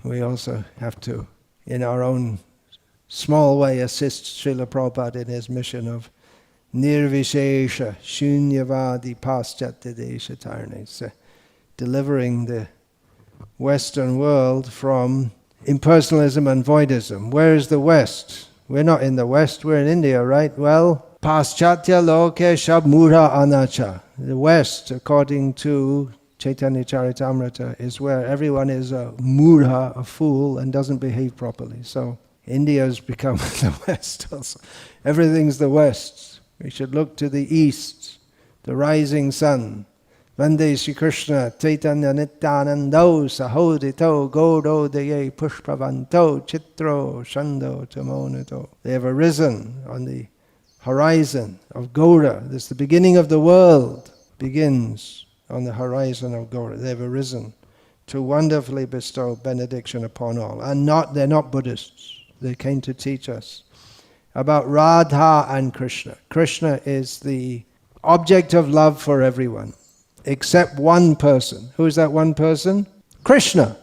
we also have to, in our own small way, assist Srila Prabhupada in his mission of Nirvishesha Shunyavadi Paschatya Desha Tarne, delivering the Western world from impersonalism and voidism. Where is the West? We're not in the West, we're in India, right? Well, Paschatya Loke Shabmura Anacha. The West, according to Chaitanya Charitamrita, is where everyone is a murha, a fool, and doesn't behave properly. So India has become the West also. Everything's the West. We should look to the East, the rising sun. Vande Shri Krishna, Chaitanya Nityanando, Sahodito, Godo Deye Pushpavanto, Chitro, Shando, Tamonito. They have arisen on the horizon of Gaura. This is the beginning of the world, begins on the horizon of Gaura. They have arisen to wonderfully bestow benediction upon all. And they're not Buddhists. They came to teach us about Radha and Krishna. Krishna is the object of love for everyone, except one person. Who is that one person? Krishna.